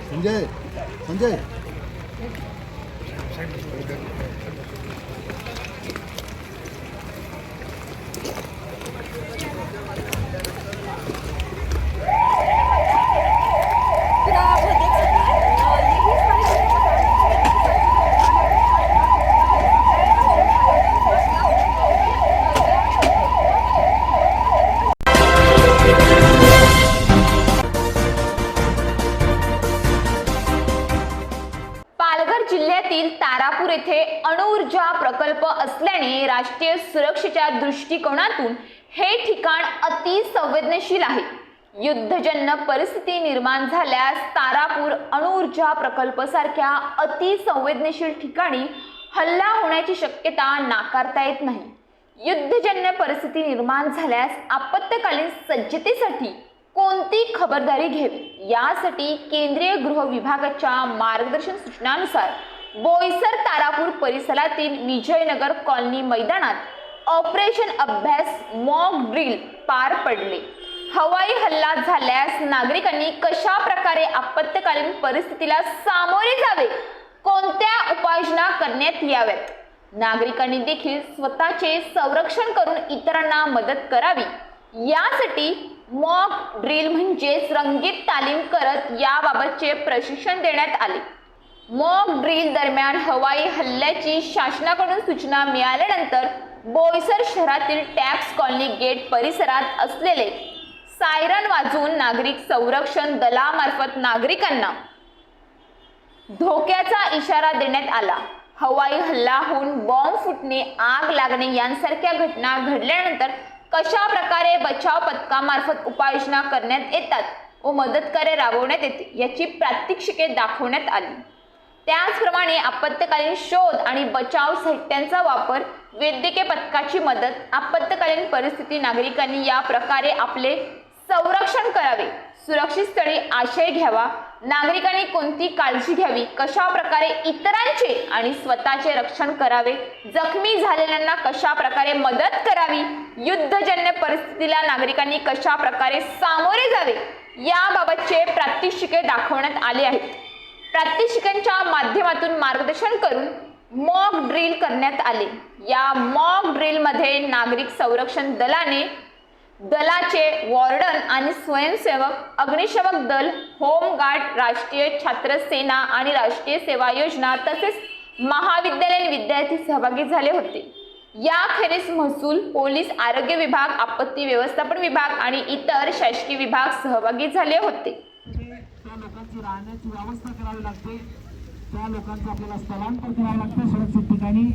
संजय संजय जिल्ह्यातील तारापूर येथे अणुऊर्जा प्रकल्प असल्याने राष्ट्रीय सुरक्षेच्या दृष्टिकोनातून हे ठिकाण अति संवेदनशील आहे। युद्धजन्य परिस्थिती निर्माण झाल्यास तारापूर अणुऊर्जा प्रकल्प सारख्या अति संवेदनशील ठिकाणी हल्ला होण्याची शक्यता नाकारता येत नाही। युद्धजन्य परिस्थिती निर्माण झाल्यास आपत्कालीन सज्जतेसाठी कोणती खबरदारी घ्यावी यासाठी केंद्रीय गृह विभागाच्या मार्गदर्शन सूचनानुसार बोईसर तारापूर परिसरातील विजयनगर कॉलनी मैदानात ऑपरेशन अभ्यास मॉक ड्रिल पार पडले। हवाई हल्ला झाल्यास नागरिकांनी कशा प्रकारे आपत्कालीन परिस्थितीला सामोरे जावे, कोणत्या उपाययोजना करण्यात याव्यात, नागरिकांनी देखील स्वतःचे संरक्षण करून इतरांना मदत करावी यासाठी मॉक ड्रिल म्हणजेच रंगीत तालीम करत याबाबतचे प्रशिक्षण देण्यात आले। मॉक ड्रिल दरम्यान हवाई हल्ल्याची शासनाकडून सूचना मिळाल्यानंतर बोईसर शहरातील टॅक्स कॉलनी गेट परिसरात असलेले सायरन वाजवून नागरिक संरक्षण दलामार्फत नागरिकांना धोक्याचा इशारा देण्यात आला। हवाई हल्ला होऊन बॉम्ब फुटणे, आग लागणे यांसारख्या घटना घडल्यानंतर कशा प्रकारे बचाव पथकामार्फत उपाययोजना करण्यात येतात व मदतकार्य राबवण्यात येते याची प्रात्यक्षिके दाखवण्यात आली। त्याचप्रमाणे आपत्कालीन शोध आणि बचाव साहित्यांचा वापर, वैद्यकीय पथकाची मदत, आपत्कालीन परिस्थिती नागरिकांनी या प्रकारे आपले संरक्षण करावे, सुरक्षित स्थळी आश्रय घ्यावा, नागरिकांनी कोणती काळजी घ्यावी, कशा प्रकारे इतरांचे आणि स्वतःचे रक्षण करावे, जखमी झालेल्यांना कशा प्रकारे मदत करावी, युद्धजन्य परिस्थितीला नागरिकांनी कशा प्रकारे सामोरे जावे याबाबतचे प्रात्यक्षिके दाखवण्यात आले आहेत। प्रात्यक्षिकांच्या माध्यमातून मार्गदर्शन करून मॉक ड्रिल करण्यात आले। या मॉक ड्रिल मध्ये नागरिक संरक्षण दलाचे वॉर्डन आणि स्वयंसेवक, अग्निशमक दल, होमगार्ड, राष्ट्रीय छात्र सेना आणि राष्ट्रीय सेवा योजना तसेच महाविद्यालयीन विद्यार्थी सहभागी झाले होते। याखेरीज महसूल, पोलीस, आरोग्य विभाग, आपत्ती व्यवस्थापन विभाग आणि इतर शासकीय विभाग सहभागी झाले होते। त्या लोकांची राहण्याची व्यवस्था करावी लागते, त्या लोकांचं आपल्याला स्थलांतर करावं लागतं सुरक्षित ठिकाणी।